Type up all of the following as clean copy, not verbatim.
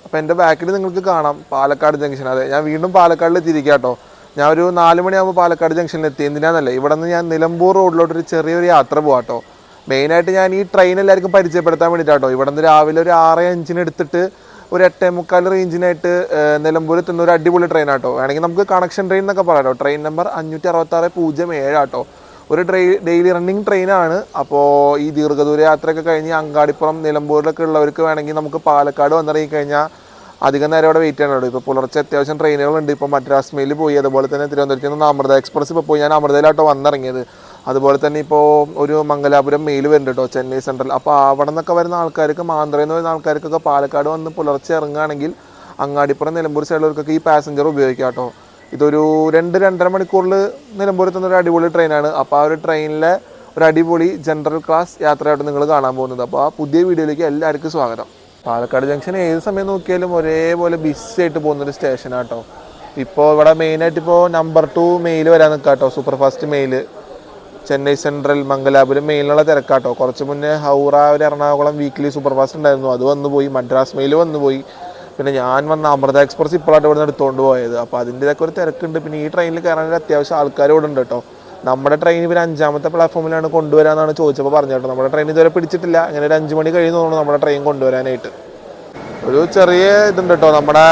അപ്പോൾ എൻ്റെ ബാക്കിൽ നിങ്ങൾക്ക് കാണാം പാലക്കാട് ജംഗ്ഷൻ. അതെ, ഞാൻ വീണ്ടും പാലക്കാടിൽ എത്തിയിരിക്കുക കേട്ടോ. ഞാൻ ഒരു 4 മണിയാകുമ്പോൾ പാലക്കാട് ജംഗ്ഷനിൽ എത്തി. എന്തിനാണെന്നല്ലേ, ഇവിടെ നിന്ന് ഞാൻ നിലമ്പൂർ റോഡിലോട്ടൊരു ചെറിയൊരു യാത്ര പോകാം കേട്ടോ. മെയിനായിട്ട് ഞാൻ ഈ ട്രെയിൻ എല്ലാവർക്കും പരിചയപ്പെടുത്താൻ വേണ്ടിയിട്ടാട്ടോ. ഇവിടെ നിന്ന് രാവിലെ ഒരു 6:05 എടുത്തിട്ട് ഒരു 8:45 റേഞ്ചിനായിട്ട് നിലമ്പൂർ എത്തുന്ന ഒരു അടിപൊളി ട്രെയിൻ ആട്ടോ. വേണമെങ്കിൽ നമുക്ക് കണക്ഷൻ ട്രെയിൻ എന്നൊക്കെ പറയാം കേട്ടോ. ട്രെയിൻ നമ്പർ 56607 ആട്ടോ. ഒരു ഡെയിലി റണ്ണിങ് ട്രെയിനാണ്. അപ്പോൾ ഈ ദീർഘദൂര യാത്രയൊക്കെ കഴിഞ്ഞ് അങ്ങാടിപ്പുറം നിലമ്പൂരിലൊക്കെ ഉള്ളവർക്ക് വേണമെങ്കിൽ നമുക്ക് പാലക്കാട് വന്നിറങ്ങി കഴിഞ്ഞാൽ അധികം നേരം അവിടെ വെയിറ്റ് ചെയ്യണോ. ഇപ്പോൾ പുലർച്ചെ അത്യാവശ്യം ട്രെയിനുകളുണ്ട്. ഇപ്പോൾ മദ്രാസ് മെയിൽ പോയി, അതുപോലെ തന്നെ തിരുവനന്തപുരത്ത് നിന്ന് അമൃത എക്സ്പ്രസ് ഇപ്പോൾ പോയി. ഞാൻ അമൃതയിലാട്ടോ വന്നിറങ്ങിയത്. അതുപോലെ തന്നെ ഇപ്പോൾ ഒരു മംഗലാപുരം മെയിൽ വരുന്നുണ്ട് കേട്ടോ, ചെന്നൈ സെൻട്രൽ. അപ്പോൾ അവിടെ നിന്നൊക്കെ വരുന്ന ആൾക്കാർക്ക്, ആന്ധ്രയിൽ നിന്ന് വരുന്ന ആൾക്കാർക്കൊക്കെ പാലക്കാട് വന്ന് പുലർച്ചെ ഇറങ്ങുകയാണെങ്കിൽ അങ്ങാടിപ്പുറം നിലമ്പൂർ സൈഡിലവർക്കൊക്കെ ഈ പാസഞ്ചർ ഉപയോഗിക്കാം കേട്ടോ. ഇതൊരു 2-2.5 മണിക്കൂറിൽ നിലമ്പൂരെത്തുന്ന ഒരു അടിപൊളി ട്രെയിനാണ്. അപ്പോൾ ആ ഒരു ട്രെയിനിലെ ഒരു അടിപൊളി ജനറൽ ക്ലാസ് യാത്രയായിട്ട് നിങ്ങൾ കാണാൻ പോകുന്നത്. അപ്പോൾ ആ പുതിയ വീഡിയോയിലേക്ക് എല്ലാവർക്കും സ്വാഗതം. പാലക്കാട് ജംഗ്ഷൻ ഏത് സമയം നോക്കിയാലും ഒരേപോലെ ബിസി ആയിട്ട് പോകുന്നൊരു സ്റ്റേഷനാണ് കേട്ടോ. ഇപ്പോൾ ഇവിടെ മെയിനായിട്ട് ഇപ്പോൾ നമ്പർ 2 മെയിൽ വരാൻ നിൽക്കാം കേട്ടോ. Super fast mail Chennai central Mangalapuram മെയിലുള്ള തിരക്കാട്ടോ. കുറച്ച് മുന്നേ ഹൗറ ഒരു എറണാകുളം വീക്ക്ലി സൂപ്പർ ഫാസ്റ്റ് ഉണ്ടായിരുന്നു, അത് വന്നു പോയി. മദ്രാസ് മെയിൽ വന്നു പോയി. പിന്നെ ഞാൻ വന്ന അമൃത എക്സ്പ്രസ് ഇപ്പോഴായിട്ട് ഇവിടെ നിന്ന് എടുത്തുകൊണ്ട് പോയത്. അപ്പോൾ അതിൻ്റെതൊക്കെ ഒരു തിരക്കുണ്ട്. പിന്നെ ഈ ട്രെയിനിൽ കയറാനൊരു അത്യാവശ്യം ആൾക്കാർ ഇവിടെ ഉണ്ട് കേട്ടോ. നമ്മുടെ ട്രെയിൻ ഇവർ 5ാമത്തെ പ്ലാറ്റ്ഫോമിലാണ് കൊണ്ടുവരാമെന്നാണ് ചോദിച്ചപ്പോൾ പറഞ്ഞു കേട്ടോ. നമ്മുടെ ട്രെയിൻ ഇതുവരെ പിടിച്ചിട്ടില്ല. അങ്ങനെ ഒരു 5 മണി കഴിയുന്നു തോന്നുന്നു നമ്മുടെ ട്രെയിൻ കൊണ്ടുവരാനായിട്ട്. ഒരു ചെറിയ ഇതുണ്ട് കേട്ടോ, നമ്മുടെ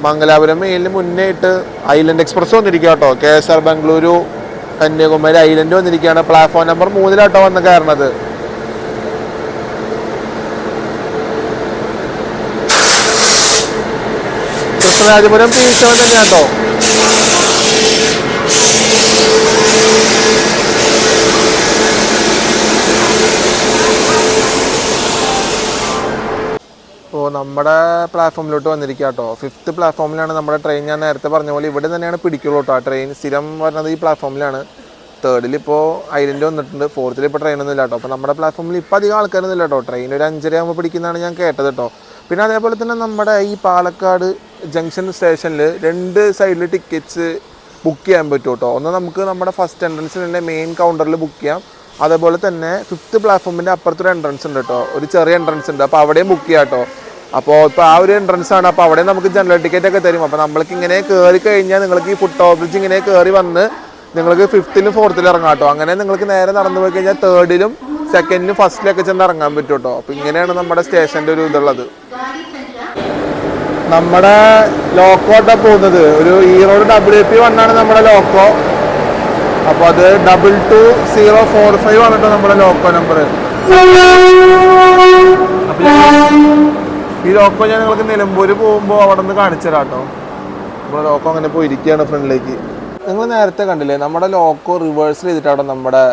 മംഗലാപുരം മെയിലിന് മുന്നേ ആയിട്ട് ഐലൻഡ് എക്സ്പ്രസ് വന്നിരിക്കുക കേട്ടോ. KSR ബംഗളൂരു കന്യാകുമാരി ഐലൻഡ് വന്നിരിക്കുകയാണ്. പ്ലാറ്റ്ഫോം നമ്പർ 3 വന്ന് കയറണത്. രാജപുരം ബീച്ച് തന്നെ കേട്ടോ. ഇപ്പോൾ നമ്മുടെ പ്ലാറ്റ്ഫോമിലോട്ട് വന്നിരിക്കുക കേട്ടോ. 5th പ്ലാറ്റ്ഫോമിലാണ് നമ്മുടെ ട്രെയിൻ. ഞാൻ നേരത്തെ പറഞ്ഞ പോലെ ഇവിടെ തന്നെയാണ് പിടിക്കുള്ളൂ കേട്ടോ. ട്രെയിൻ സ്ഥിരം വരുന്നത് ഈ പ്ലാറ്റ്ഫോമിലാണ്. 3rd ഇപ്പോൾ ഐലൻഡ് വന്നിട്ടുണ്ട്. 4th ഇപ്പോൾ ട്രെയിനൊന്നും ഇല്ല കേട്ടോ. അപ്പോൾ നമ്മുടെ പ്ലാറ്റ്ഫോമിൽ ഇപ്പോൾ അധികം ആൾക്കാരൊന്നും ഇല്ല കേട്ടോ. ട്രെയിൻ ഒരു 5:30 ആകുമ്പോൾ പിടിക്കുന്നതാണ് ഞാൻ കേട്ടത് കേട്ടോ. പിന്നെ അതേപോലെ തന്നെ നമ്മുടെ ഈ പാലക്കാട് ജംഗ്ഷൻ സ്റ്റേഷനിൽ 2 സൈഡിൽ ടിക്കറ്റ്സ് ബുക്ക് ചെയ്യാൻ പറ്റും കേട്ടോ. ഒന്ന് നമുക്ക് നമ്മുടെ ഫസ്റ്റ് എൻട്രൻസിൻ്റെ മെയിൻ കൗണ്ടറിൽ ബുക്ക് ചെയ്യാം. അതേപോലെ തന്നെ 5th പ്ലാറ്റ്ഫോമിൻ്റെ അപ്പുറത്തൊരു എൻട്രൻസ് ഉണ്ട് കേട്ടോ, ഒരു ചെറിയ എൻട്രൻസ് ഉണ്ട്. അപ്പോൾ അവിടെയും ബുക്ക് ചെയ്യാം കേട്ടോ. അപ്പോൾ ഇപ്പോൾ ആ ഒരു എൻട്രൻസ് ആണ്. അപ്പോൾ അവിടെ നമുക്ക് ജനറൽ ടിക്കറ്റ് ഒക്കെ തരും. അപ്പോൾ നമ്മൾക്ക് ഇങ്ങനെ കയറി കഴിഞ്ഞാൽ നിങ്ങൾക്ക് ഈ ഫുട് ഓവർ ബ്രിഡ്ജ് ഇങ്ങനെ കയറി വന്ന് നിങ്ങൾക്ക് 5th-ലും 4th-ലും ഇറങ്ങാം കേട്ടോ. അങ്ങനെ നിങ്ങൾക്ക് നേരെ നടന്നു പോയി കഴിഞ്ഞാൽ 3rd-ലും 2nd-ലും 1st-ലൊക്കെ ചെന്ന് ഇറങ്ങാൻ പറ്റും കേട്ടോ. അപ്പോൾ ഇങ്ങനെയാണ് നമ്മുടെ സ്റ്റേഷൻ്റെ ഒരു ഇതുള്ളത്. നമ്മുടെ ലോക്കോട്ടാ പോകുന്നത് ഒരു ഈറോഡ് WP1 ആണ് നമ്മുടെ ലോക്കോ. അപ്പോൾ അത് 22045 ആണ് കേട്ടോ നമ്മുടെ ലോക്കോ നമ്പർ. ഈ ലോക്കോ ഞാൻ നിങ്ങൾക്ക് നിലമ്പൂർ പോകുമ്പോൾ അവിടെ നിന്ന് കാണിച്ചു തരാം കേട്ടോ. നമ്മുടെ ലോക്കോ അങ്ങനെ പോയിരിക്കുകയാണ് ഫ്രണ്ടിലേക്ക്. നിങ്ങൾ നേരത്തെ കണ്ടില്ലേ, നമ്മുടെ ലോക്കോ റിവേഴ്സ് ചെയ്തിട്ടാണ് നമ്മുടെ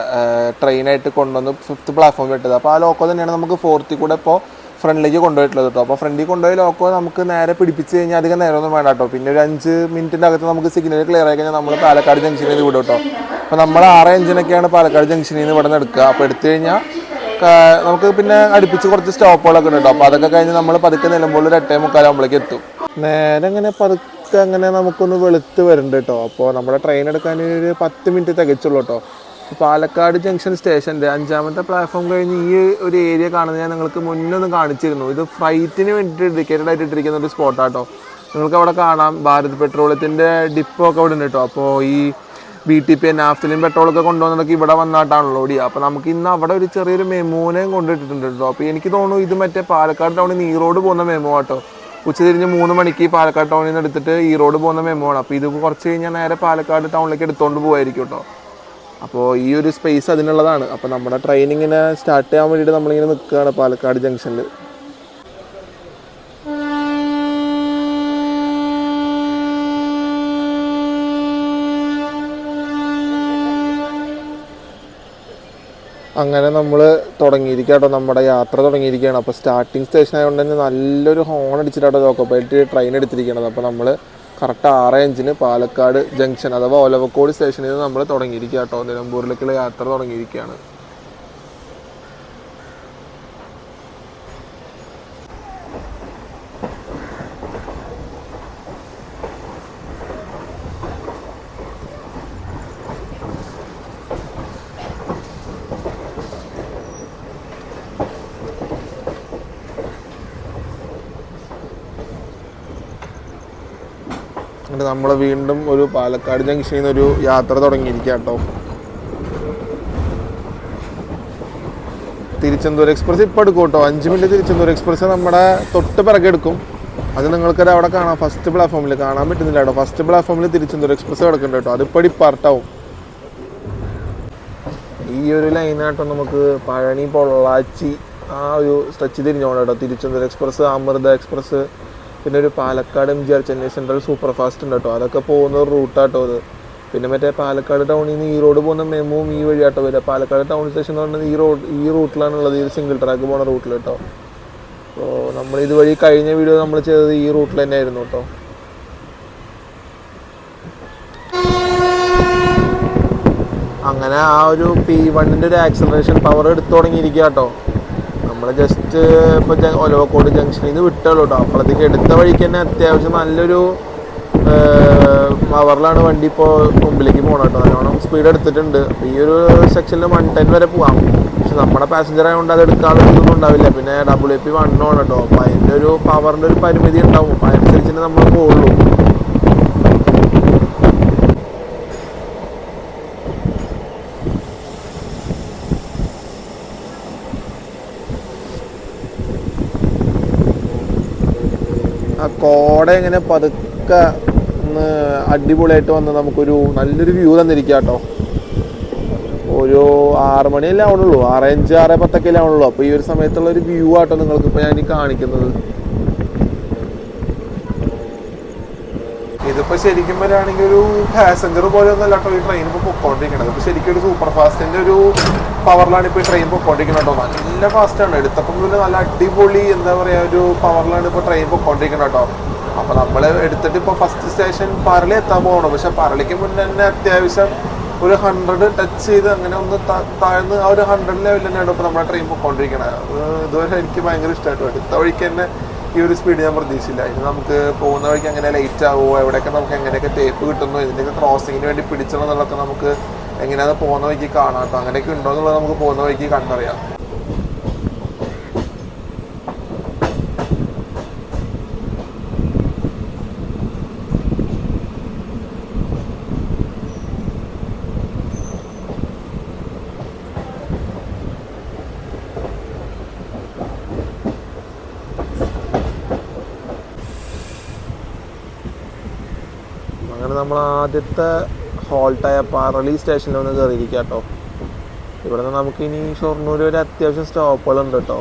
ട്രെയിനായിട്ട് കൊണ്ടുവന്ന് 5th പ്ലാറ്റ്ഫോമിൽ ഇട്ടത്. അപ്പോൾ ആ ലോക്കോ തന്നെയാണ് നമുക്ക് 4th കൂടെ ഇപ്പോൾ ഫ്രണ്ടിലേക്ക് കൊണ്ടുപോയിട്ടുള്ളത് കേട്ടോ. അപ്പോൾ ഫ്രണ്ടിൽ കൊണ്ടുപോയ ലോക്കോ നമുക്ക് നേരെ പിടിപ്പിച്ച് കഴിഞ്ഞാൽ അധികം നേരമൊന്നും വേണ്ട കേട്ടോ. പിന്നെ ഒരു 5 മിനിറ്റിൻ്റെ അകത്ത് നമുക്ക് സിഗ്നൽ ക്ലിയർ ആയി കഴിഞ്ഞാൽ നമ്മൾ പാലക്കാട് ജംഗ്ഷനിൽ നിന്ന് വിടും കേട്ടോ. അപ്പോൾ നമ്മൾ 6:05 പാലക്കാട് ജംഗ്ഷനിൽ നിന്ന് ഇവിടെ നിന്ന് എടുക്കുക. അപ്പോൾ എടുത്തു കഴിഞ്ഞാൽ നമുക്ക് പിന്നെ അടുപ്പിച്ച് കുറച്ച് സ്റ്റോപ്പുകളൊക്കെ ഉണ്ട് കേട്ടോ. അപ്പോൾ അതൊക്കെ കഴിഞ്ഞ് നമ്മൾ പതുക്കെ നിലമ്പോൾ ഒരു 8:45 ആകുമ്പോഴേക്ക് എത്തും. നേരെ അങ്ങനെ പതുക്കെ അങ്ങനെ നമുക്കൊന്ന് വെളുത്ത് വരുന്നുണ്ട് കേട്ടോ. അപ്പോൾ നമ്മുടെ ട്രെയിൻ എടുക്കാൻ ഒരു 10 മിനിറ്റ് തികച്ചുള്ളൂ കേട്ടോ. പാലക്കാട് ജംഗ്ഷൻ സ്റ്റേഷൻ്റെ 5ാമത്തെ പ്ലാറ്റ്ഫോം കഴിഞ്ഞ് ഈ ഒരു ഏരിയ കാണുന്നത് ഞാൻ നിങ്ങൾക്ക് മുന്നൊന്ന് കാണിച്ചിരുന്നു. ഇത് ഫ്ലൈറ്റിന് വേണ്ടിയിട്ട് ഡെഡിക്കേറ്റഡ് ആയിട്ട് ഇട്ടിരിക്കുന്ന ഒരു സ്പോട്ടാട്ടോ. നിങ്ങൾക്ക് അവിടെ കാണാം ഭാരത് പെട്രോളിയത്തിൻ്റെ ഡിപ്പോ ഒക്കെ ഇവിടെ ഉണ്ട് കേട്ടോ. അപ്പോൾ ഈ BTP നാഫ്തലിൻ പെട്രോളൊക്കെ കൊണ്ടുവന്നതൊക്കെ ഇവിടെ വന്നിട്ടാണല്ലോ ഓടിയ. അപ്പോൾ നമുക്ക് ഇന്ന് അവിടെ ഒരു ചെറിയൊരു മെമോനെയും കൊണ്ടിട്ടിട്ടുണ്ട് കേട്ടോ. അപ്പോൾ എനിക്ക് തോന്നുന്നു ഇത് മറ്റേ പാലക്കാട് ടൗണിൽ നിന്ന് ഈറോഡ് പോകുന്ന മെമോ ആട്ടോ. ഉച്ചതിരിഞ്ഞ് 3 മണിക്ക് പാലക്കാട് ടൗണിൽ നിന്ന് എടുത്തിട്ട് ഈറോഡ് പോകുന്ന മെമോ ആണ്. അപ്പോൾ ഇത് കുറച്ച് കഴിഞ്ഞാൽ നേരെ പാലക്കാട് ടൗണിലേക്ക് എടുത്തുകൊണ്ട് പോകുമായിരിക്കും കേട്ടോ. അപ്പോൾ ഈ ഒരു സ്പേസ് അതിനുള്ളതാണ്. അപ്പോൾ നമ്മുടെ ട്രെയിനിങ്ങിനെ സ്റ്റാർട്ട് ചെയ്യാൻ വേണ്ടിയിട്ട് നമ്മളിങ്ങനെ നിൽക്കുകയാണ് പാലക്കാട് ജംഗ്ഷനിൽ. അങ്ങനെ നമ്മൾ തുടങ്ങിയിരിക്കുക കേട്ടോ, നമ്മുടെ യാത്ര തുടങ്ങിയിരിക്കുകയാണ്. അപ്പോൾ സ്റ്റാർട്ടിങ് സ്റ്റേഷൻ ആയതുകൊണ്ട് തന്നെ നല്ലൊരു ഹോൺ അടിച്ചിട്ടാട്ടോ ലോക്കോപ്പായിട്ട് ട്രെയിൻ എടുത്തിരിക്കുന്നത്. അപ്പോൾ നമ്മൾ കറക്റ്റ് 6:05 പാലക്കാട് ജംഗ്ഷൻ അഥവാ ഒലവക്കോട് സ്റ്റേഷനിൽ നിന്ന് നമ്മൾ തുടങ്ങിയിരിക്കുക കേട്ടോ. നിലമ്പൂരിലേക്കുള്ള യാത്ര തുടങ്ങിയിരിക്കുകയാണ്. എന്നിട്ട് നമ്മൾ വീണ്ടും ഒരു പാലക്കാട് ജംഗ്ഷനിൽ നിന്ന് ഒരു യാത്ര തുടങ്ങിയിരിക്കുക കേട്ടോ. തിരുച്ചെന്തൂർ എക്സ്പ്രസ് ഇപ്പോൾ എടുക്കും കേട്ടോ. 5 മിനിറ്റ് തിരുച്ചെന്തൂർ എക്സ്പ്രസ് നമ്മുടെ തൊട്ട് പിറകെ എടുക്കും. അത് നിങ്ങൾക്കത് അവിടെ കാണാം. ഫസ്റ്റ് പ്ലാറ്റ്ഫോമിൽ കാണാൻ പറ്റുന്നില്ല കേട്ടോ. ഫസ്റ്റ് പ്ലാറ്റ്ഫോമിൽ തിരുച്ചെന്തൂർ എക്സ്പ്രസ് കിടക്കുന്നുണ്ട് കേട്ടോ. അതിപ്പോൾ ഡിപ്പാർട്ടാവും. ഈ ഒരു ലൈനായിട്ടോ നമുക്ക് പഴനി പൊള്ളാച്ചി ആ ഒരു സ്ട്രെച്ച് തിരിഞ്ഞോണം കേട്ടോ. തിരുച്ചെന്തൂർ എക്സ്പ്രസ്, അമൃത എക്സ്പ്രസ്, പിന്നെ ഒരു Palakkad MGR Chennai central super fast ഉണ്ട് കേട്ടോ. അതൊക്കെ പോകുന്ന ഒരു റൂട്ടാട്ടോ അത്. പിന്നെ മറ്റേ പാലക്കാട് ടൗണിൽ നിന്ന് ഈ റോഡ് പോകുന്ന മെമ്മും ഈ വഴിയാട്ടോ വരിക. പാലക്കാട് ടൗൺ സ്റ്റേഷൻ എന്ന് പറയുന്നത് ഈ റൂട്ടിലാണുള്ളത്. ഈ സിംഗിൾ ട്രാക്ക് പോകുന്ന റൂട്ടിൽ കേട്ടോ. അപ്പോൾ നമ്മൾ ഇതുവഴി കഴിഞ്ഞ വീഡിയോ നമ്മൾ ചെയ്തത് ഈ റൂട്ടിൽ തന്നെ ആയിരുന്നു കേട്ടോ. അങ്ങനെ ആ ഒരു P1-ൻ്റെ ഒരു ആക്സലറേഷൻ പവർ എടുത്തു തുടങ്ങിയിരിക്കുക കേട്ടോ. നമ്മൾ ജസ്റ്റ് ഇപ്പോൾ ഒലവക്കോട് ജംഗ്ഷനിൽ നിന്ന് വിട്ടുള്ളൂ കേട്ടോ. അപ്പോഴത്തേക്ക് എടുത്ത വഴിക്ക് തന്നെ അത്യാവശ്യം നല്ലൊരു പവറിലാണ് വണ്ടി ഇപ്പോൾ മുമ്പിലേക്ക് പോകണം കേട്ടോ. നല്ലോണം സ്പീഡ് എടുത്തിട്ടുണ്ട്. ഈ ഒരു സെക്ഷനിൽ 110 വരെ പോകാം. പക്ഷെ നമ്മുടെ പാസഞ്ചർ ആയതുകൊണ്ട് അത് എടുക്കാനുള്ള ഇതൊന്നും ഉണ്ടാവില്ല. പിന്നെ WP1 ആണ് കേട്ടോ. അപ്പോൾ അതിൻ്റെ ഒരു പവറിൻ്റെ ഒരു പരിമിതി ഉണ്ടാവും. അപ്പോൾ അതനുസരിച്ചിട്ട് നമ്മൾ പോകുള്ളൂ. ആ കോട എങ്ങനെ പതുക്കെ ഒന്ന് അടിപൊളിയായിട്ട് വന്ന് നമുക്കൊരു നല്ലൊരു വ്യൂ തന്നിരിക്കുക കേട്ടോ. ഒരു 6 മണിയല്ലേ ആവണുള്ളൂ, 6:05 6:10 ആവണുള്ളൂ. അപ്പോൾ ഈ ഒരു സമയത്തുള്ള ഒരു വ്യൂ ആട്ടോ നിങ്ങൾക്കിപ്പോൾ ഞാൻ കാണിക്കുന്നത്. ഇതിപ്പോൾ ശരിക്കും വരികയാണെങ്കിൽ ഒരു പാസഞ്ചർ പോലെ ഒന്നല്ല കേട്ടോ ഈ ട്രെയിൻ ഇപ്പോൾ പൊക്കോണ്ടിരിക്കുന്നത്. ഇപ്പോൾ ശരിക്കും ഒരു സൂപ്പർ ഫാസ്റ്റിൻ്റെ ഒരു പവറിലാണ് ഇപ്പോൾ ഈ ട്രെയിൻ പൊക്കോണ്ടിരിക്കുന്നത് കേട്ടോ. നല്ല ഫാസ്റ്റാണ്. എടുത്തപ്പം മുതൽ നല്ല അടിപൊളി എന്താ പറയുക ഒരു പവറിലാണ് ഇപ്പോൾ ട്രെയിൻ പൊക്കോണ്ടിരിക്കുന്നത് കേട്ടോ. അപ്പോൾ നമ്മൾ എടുത്തിട്ട് ഇപ്പോൾ ഫസ്റ്റ് സ്റ്റേഷൻ പറളി എത്താൻ പോകണം. പക്ഷെ പറളിക്ക് മുന്നേ തന്നെ അത്യാവശ്യം ഒരു 100 ടച്ച് ചെയ്ത് അങ്ങനെ ഒന്ന് താഴ്ന്ന് ആ ഒരു 100 ലെവലിൽ തന്നെയാണ് ഇപ്പോൾ നമ്മുടെ ട്രെയിൻ പൊക്കോണ്ടിരിക്കുന്നത്. ഇതുവരെ എനിക്ക് ഭയങ്കര ഇഷ്ടമായിട്ട്. എടുത്ത വഴിക്ക് തന്നെ ഈ ഒരു സ്പീഡ് ഞാൻ പ്രതീക്ഷിച്ചില്ല. ഇനി നമുക്ക് പോകുന്ന വഴിക്ക് എങ്ങനെ ലേറ്റ് ആവുമോ, എവിടെയൊക്കെ നമുക്ക് എങ്ങനെയൊക്കെ ടേപ്പ് കിട്ടുന്നു, ഇതിൻ്റെയൊക്കെ ക്രോസിങ്ങിന് വേണ്ടി പിടിച്ചെന്നുള്ളതൊക്കെ നമുക്ക് എങ്ങനെയാണ് പോകുന്ന വഴിക്ക് കാണാം കേട്ടോ. അങ്ങനെയൊക്കെ ഉണ്ടോ എന്നുള്ളത് നമുക്ക് പോകുന്ന വഴിക്ക് കണ്ടറിയാം. അങ്ങനെ നമ്മൾ ആദ്യത്തെ ഹോൾട്ടായ പറളി സ്റ്റേഷനിൽ ഒന്ന് കയറിയിരിക്കുക കേട്ടോ. ഇവിടെ നിന്ന് നമുക്കിനി ഷൊർണൂർ ഒരു അത്യാവശ്യം സ്റ്റോപ്പുകളുണ്ട് കേട്ടോ.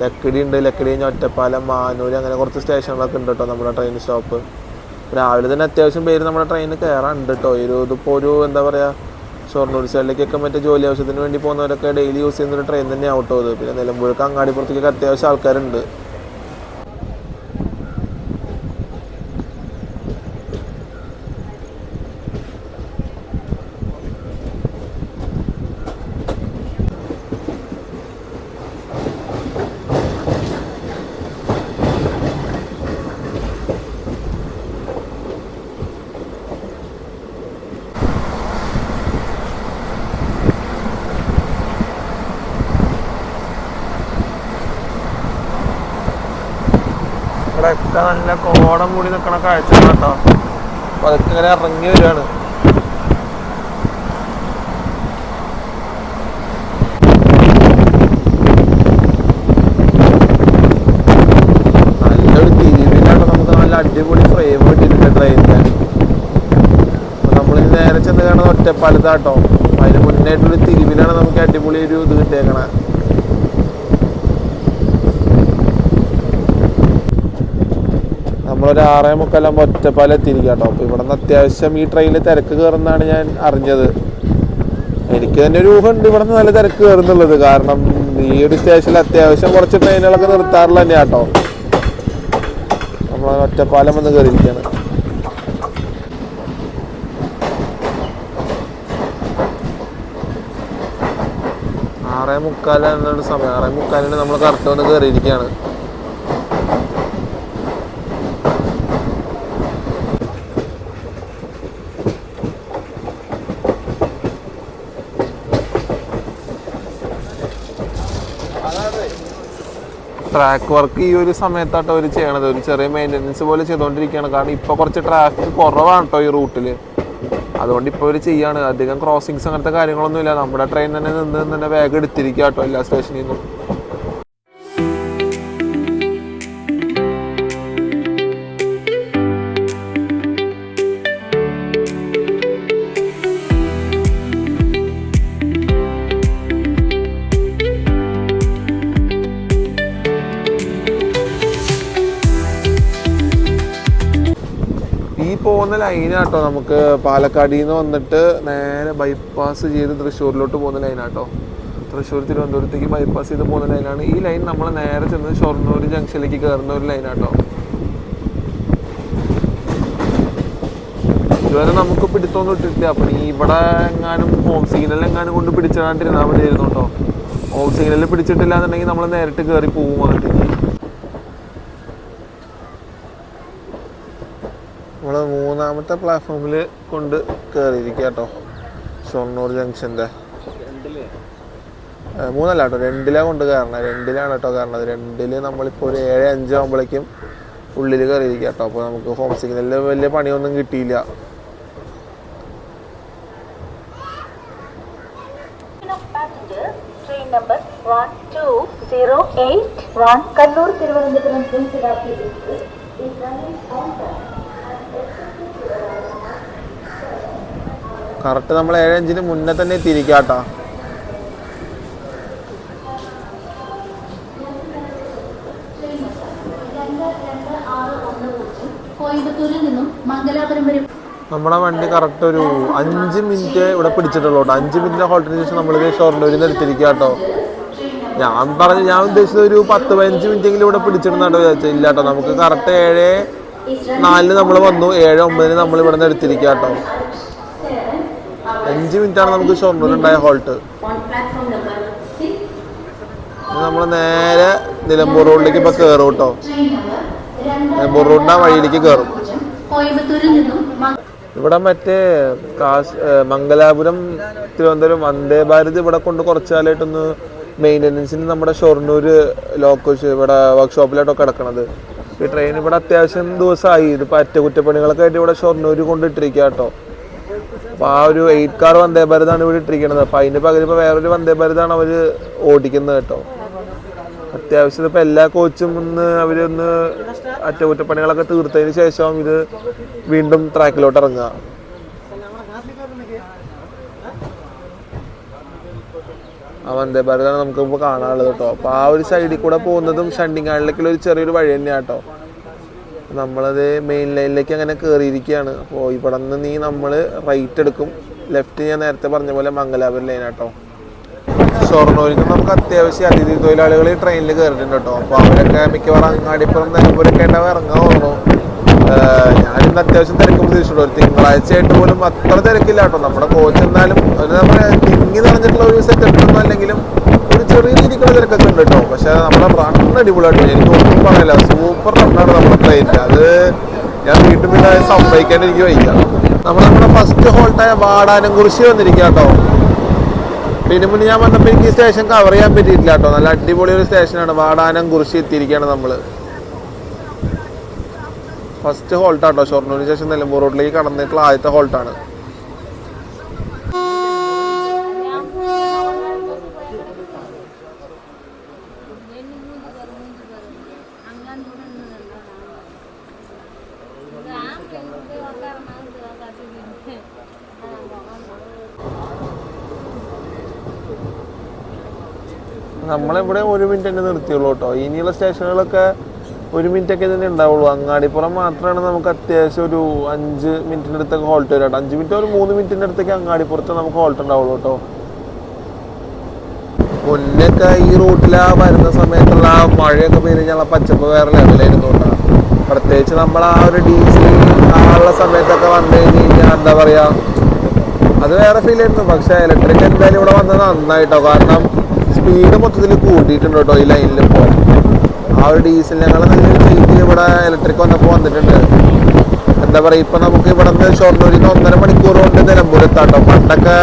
ലക്കിടി ഉണ്ട്, ലക്കിടി കഴിഞ്ഞ് ഒറ്റപ്പാലം, മാനൂർ, അങ്ങനെ കുറച്ച് സ്റ്റേഷനുകളൊക്കെ ഉണ്ട് കേട്ടോ നമ്മുടെ ട്രെയിൻ സ്റ്റോപ്പ്. രാവിലെ തന്നെ അത്യാവശ്യം പേര് നമ്മുടെ ട്രെയിനിൽ കയറാനുണ്ട് കേട്ടോ. ഇതിപ്പോൾ ഒരു എന്താ പറയുക ഷൊർണൂർ സൈഡിലേക്കൊക്കെ മറ്റേ ജോലി ആവശ്യത്തിന് വേണ്ടി പോകുന്നവരൊക്കെ ഡെയിലി യൂസ് ചെയ്യുന്നൊരു ട്രെയിൻ തന്നെ ആവട്ടോ ഇത്. പിന്നെ നിലമ്പൂർക്ക് അങ്ങാടിപ്പുറത്തേക്കൊക്കെ അത്യാവശ്യം ആൾക്കാരുണ്ട്. ഇവിടെയൊക്കെ നല്ല കോടം കൂടി നിൽക്കണ കാഴ്ച കേട്ടോ. അപ്പോൾ അതൊക്കെ ഇങ്ങനെ ഇറങ്ങി വരികയാണ്. നല്ലൊരു തിരിവിലാണ് നമുക്ക് നല്ല അടിപൊളി ഫ്രെയിം കിട്ടിയിട്ടുണ്ട് ട്രെയിനിൻ്റെ. അപ്പോൾ നമ്മളിത് നേരെ ചെന്ന് കാണുന്നത് ഒറ്റപ്പാലത്താട്ടോ. അതിന് മുന്നായിട്ടൊരു തിരിവിലാണ് നമുക്ക് അടിപൊളി ഒരു ഇത് കിട്ടിയേക്കണേ. നമ്മളൊരു 6:45 ഒറ്റപ്പാലം എത്തിയിരിക്കുക കേട്ടോ. അപ്പോൾ ഇവിടെ നിന്ന് അത്യാവശ്യം ഈ ട്രെയിനിൽ തിരക്ക് കയറുന്നതാണ് ഞാൻ അറിഞ്ഞത്. എനിക്ക് തന്നെ ഒരു ഊഹമുണ്ട് ഇവിടെ നിന്ന് നല്ല തിരക്ക് കയറുന്നുള്ളത്. കാരണം ഈ ഒരു സ്റ്റേഷനിൽ അത്യാവശ്യം കുറച്ച് ട്രെയിനുകളൊക്കെ നിർത്താറുള്ള തന്നെയാണ് കേട്ടോ. നമ്മൾ ഒറ്റപ്പാലം വന്ന് കയറിയിരിക്കുകയാണ്. 6:45 എന്നൊരു സമയം. 6:45 നമ്മൾ കറക്റ്റ് വന്ന് കയറിയിരിക്കുകയാണ്. ട്രാക്ക് വർക്ക് ഈ ഒരു സമയത്താട്ടോ അവർ ചെയ്യണത്. ഒരു ചെറിയ മെയിൻ്റനൻസ് പോലെ ചെയ്തുകൊണ്ടിരിക്കുകയാണ്. കാരണം ഇപ്പോൾ കുറച്ച് ട്രാഫിക് കുറവാണ് കേട്ടോ ഈ റൂട്ടിൽ. അതുകൊണ്ട് ഇപ്പോൾ അവർ ചെയ്യാണ്. അധികം ക്രോസിങ്സ് അങ്ങനത്തെ കാര്യങ്ങളൊന്നുമില്ല. നമ്മുടെ ട്രെയിൻ തന്നെ തന്നെ വേഗം എടുത്തിരിക്കുക കേട്ടോ എല്ലാ സ്റ്റേഷനിൽ നിന്നും. പോകുന്ന ലൈനാട്ടോ നമുക്ക് പാലക്കാടിൽ നിന്ന് വന്നിട്ട് നേരെ ബൈപ്പാസ് ചെയ്ത് തൃശ്ശൂരിലോട്ട് പോകുന്ന ലൈനാട്ടോ. തൃശ്ശൂർ തിരുവനന്തപുരത്തേക്ക് ബൈപ്പാസ് ചെയ്ത് പോകുന്ന ലൈനാണ് ഈ ലൈൻ. നമ്മൾ നേരെ ചെന്ന് ഷൊർണൂർ ജംഗ്ഷനിലേക്ക് കയറുന്ന ഒരു ലൈനാട്ടോ. ഇതുവരെ നമുക്ക് പിടുത്തൊന്നും ഇട്ടിട്ടില്ല. അപ്പം ഈ ഇവിടെ എങ്ങാനും ഹോം സിഗ്നൽ എങ്ങാനും കൊണ്ട് പിടിച്ചിടാണ്ടിരുന്നാൽ മതിയായിരുന്നു കേട്ടോ. ഹോം സിഗ്നലിൽ പിടിച്ചിട്ടില്ല എന്നുണ്ടെങ്കിൽ നമ്മൾ നേരിട്ട് കയറി പോകും അങ്ങോട്ടേക്ക്. നമ്മൾ മൂന്നാമത്തെ പ്ലാറ്റ്ഫോമിൽ കൊണ്ട് കയറിയിരിക്കുക കേട്ടോ. ഷൊർണൂർ ജംഗ്ഷൻ്റെ മൂന്നല്ല കേട്ടോ, 2ലാണ് കൊണ്ട് കയറണത്. 2ലാണ് കേട്ടോ കയറണത്. 2 നമ്മളിപ്പോൾ ഒരു 7:05 ആകുമ്പോഴേക്കും ഉള്ളിൽ കയറിയിരിക്കുക കേട്ടോ. അപ്പോൾ നമുക്ക് ഹോം സിഗ്നലിൽ വലിയ പണിയൊന്നും കിട്ടിയില്ല. നമ്പർ 12081 കണ്ണൂർ തിരുവനന്തപുരം കറക്റ്റ് നമ്മൾ 7:05 മുന്നേ തന്നെ തിരിക്കാട്ടോ. നമ്മുടെ വണ്ടി കറക്റ്റ് ഒരു 5 മിനിറ്റ് ഇവിടെ പിടിച്ചിട്ടുള്ളൂ കേട്ടോ. 5 മിനിറ്റിന്റെ ഹോൾട്ടിന് ശേഷം നമ്മളിത് ഷൊർണൂരിൽ നിന്ന് എടുത്തിരിക്കുക കേട്ടോ. ഞാൻ ഉദ്ദേശിച്ചത് ഒരു 10-15 മിനിറ്റെങ്കിലും ഇവിടെ പിടിച്ചിടുന്നാട്ടോ വിചാരിച്ചത്. ഇല്ല കേട്ടോ, നമുക്ക് കറക്റ്റ് 7:04 നമ്മൾ വന്നു. 7:09 നമ്മൾ ഇവിടെ നിന്ന് എടുത്തിരിക്കുക കേട്ടോ. 5 മിനിറ്റാണ് നമുക്ക് ഷൊർണൂരുണ്ടായ ഹോൾട്ട്. നമ്മൾ നേരെ നിലമ്പൂർ റോഡിലേക്ക് ഇപ്പോൾ കയറും കേട്ടോ. നിലമ്പൂർ റോഡിൻ്റെ വഴിയിലേക്ക് കയറും. ഇവിടെ മറ്റേ മംഗലാപുരം തിരുവനന്തപുരം വന്ദേ ഭാരത് ഇവിടെ കൊണ്ട് കുറച്ച് കാലമായിട്ടൊന്ന് മെയിൻ്റനൻസിന് നമ്മുടെ ഷൊർണൂർ ലോക്കോസ് ഇവിടെ വർക്ക്ഷോപ്പിലായിട്ടൊക്കെ കിടക്കണത്. ഈ ട്രെയിൻ ഇവിടെ അത്യാവശ്യം ദിവസമായി. ഇതിപ്പോൾ അറ്റകുറ്റപ്പണികളൊക്കെ ആയിട്ട് ഇവിടെ ഷൊർണൂർ കൊണ്ടിട്ടിരിക്കുക കേട്ടോ. അപ്പോൾ ആ ഒരു 8 കാർ വന്ദേ ഭാരതാണ് ഇവിടെ ഇട്ടിരിക്കുന്നത്. അപ്പോൾ അതിന് പകരം ഇപ്പോൾ വേറൊരു വന്ദേ ഭാരതാണ് അവർ ഓടിക്കുന്നത് കേട്ടോ. അത്യാവശ്യം ഇപ്പോൾ എല്ലാ കോച്ചും അവരൊന്ന് അറ്റകുറ്റപ്പണികളൊക്കെ തീർത്തതിന് ശേഷം ഇത് വീണ്ടും ട്രാക്കിലോട്ട് ഇറങ്ങുക. ആ വന്ദേ ഭാരതാണ് നമുക്കിപ്പോൾ കാണാനുള്ളത് കേട്ടോ. അപ്പോൾ ആ ഒരു സൈഡിൽ കൂടെ പോകുന്നതും ഷണ്ടിങ്ങാടിലേക്കുള്ള ഒരു ചെറിയൊരു വഴി തന്നെയാണ് കേട്ടോ. നമ്മളത് മെയിൻ ലൈനിലേക്ക് അങ്ങനെ കയറിയിരിക്കുകയാണ്. അപ്പോൾ ഇവിടെ നിന്ന് നമ്മൾ റൈറ്റ് എടുക്കും. ലെഫ്റ്റ് ഞാൻ നേരത്തെ പറഞ്ഞ പോലെ മംഗലാപുരം ലൈനാട്ടോ. ഷൊർണൂരിൽ നിന്ന് നമുക്ക് അത്യാവശ്യം അതിഥി തൊഴിലാളികൾ ഈ ട്രെയിനിൽ കയറിയിട്ടുണ്ട് കേട്ടോ. അപ്പോൾ അവരൊക്കെ മിക്കവാറും അങ്ങാടിപ്പുറം നിലമ്പൂരൊക്കെ ആയിട്ടാണ് ഇറങ്ങാൻ തോന്നുന്നു. ഞാനിന്ന് അത്യാവശ്യം തിരക്ക് പ്രതീക്ഷിച്ചിട്ടുണ്ട്. ഒരു തിങ്കളാഴ്ചയായിട്ട് പോലും അത്ര തിരക്കില്ല കേട്ടോ. നമ്മുടെ കോച്ച് എന്നാലും നമ്മുടെ തിങ്ങി നിറഞ്ഞിട്ടുള്ള ഒരു സെറ്റപ്പ് ഒന്നും അല്ലെങ്കിലും ഒരു ചെറിയ രീതിക്കുള്ള തിരക്കൊക്കെ ഉണ്ട് കേട്ടോ. പക്ഷെ നമ്മുടെ റൺ അടിപൊളിയായിട്ട് എനിക്ക് ഒന്നും പറയില്ല. സൂപ്പർ റണ്ണാണ് നമ്മുടെ ട്രെയിനിൽ. അത് ഞാൻ വീണ്ടും പിന്നെ സമ്മതിക്കാൻ എനിക്ക് വയ്ക്കാം. നമ്മുടെ ഫസ്റ്റ് ഹോൾട്ടായ വാടാനംകുറിശ്ശി വന്നിരിക്കുക കേട്ടോ. പിന്നെ മുന്നേ ഞാൻ വന്നപ്പോൾ എനിക്ക് ഈ സ്റ്റേഷൻ കവർ ചെയ്യാൻ പറ്റിയിട്ടില്ല കേട്ടോ. നല്ല അടിപൊളി ഒരു സ്റ്റേഷനാണ്. വാടാനംകുറിശ്ശി എത്തിയിരിക്കുകയാണ് നമ്മൾ. ഫസ്റ്റ് ഹോൾട്ടാട്ടോ. ഷൊർണൂരിന് ശേഷം നിലമ്പൂർ റോഡിലേക്ക് കടന്നിട്ടുള്ള ആദ്യത്തെ ഹോൾട്ടാണ്. നമ്മളിവിടെ 1 മിനിറ്റ് തന്നെ നിർത്തിയുള്ളൂ കേട്ടോ. ഇനിയുള്ള സ്റ്റേഷനുകളൊക്കെ 1 മിനിറ്റൊക്കെ തന്നെ ഉണ്ടാവുള്ളൂ. അങ്ങാടിപ്പുറം മാത്രമാണ് നമുക്ക് അത്യാവശ്യം ഒരു 5 മിനിറ്റിൻ്റെ അടുത്തൊക്കെ ഹോൾട്ട് വരാം കേട്ടോ. 5 മിനിറ്റ് ഒരു 3 മിനിറ്റിൻ്റെ അടുത്തേക്ക് അങ്ങാടിപ്പുറത്ത് നമുക്ക് ഹോൾട്ട് ഉണ്ടാവുള്ളൂ കേട്ടോ. മുന്നൊക്കെ ഈ റൂട്ടിൽ വരുന്ന സമയത്തുള്ള മഴയൊക്കെ പെയ്ത് കഴിഞ്ഞാൽ പച്ചപ്പ് വേറെ ലെവലായിരുന്നു കേട്ടോ. പ്രത്യേകിച്ച് നമ്മൾ ആ ഒരു ഡീസൽ ഉള്ള സമയത്തൊക്കെ വന്നു കഴിഞ്ഞാൽ എന്താ പറയുക, അത് വേറെ ഫീൽ ആയിരുന്നു. പക്ഷേ ഇലക്ട്രിക് എന്തായാലും ഇവിടെ വന്നത് നന്നായിട്ടോ. കാരണം സ്പീഡ് മൊത്തത്തിൽ കൂട്ടിയിട്ടുണ്ട് കേട്ടോ ഈ ലൈനിൽ. ഇപ്പോൾ ആ ഒരു ഡീസൽ ഞങ്ങൾ നല്ലൊരു വെയിറ്റ് ഇവിടെ ഇലക്ട്രിക് വന്നപ്പോൾ വന്നിട്ടുണ്ട്. എന്താ പറയുക, ഇപ്പം നമുക്ക് ഇവിടെ നിന്ന് ഷൊർണൂരിൽ നിന്ന് 1.5 മണിക്കൂർ കൊണ്ട് നിലമ്പൂരെത്താട്ടോ. പണ്ടൊക്കെ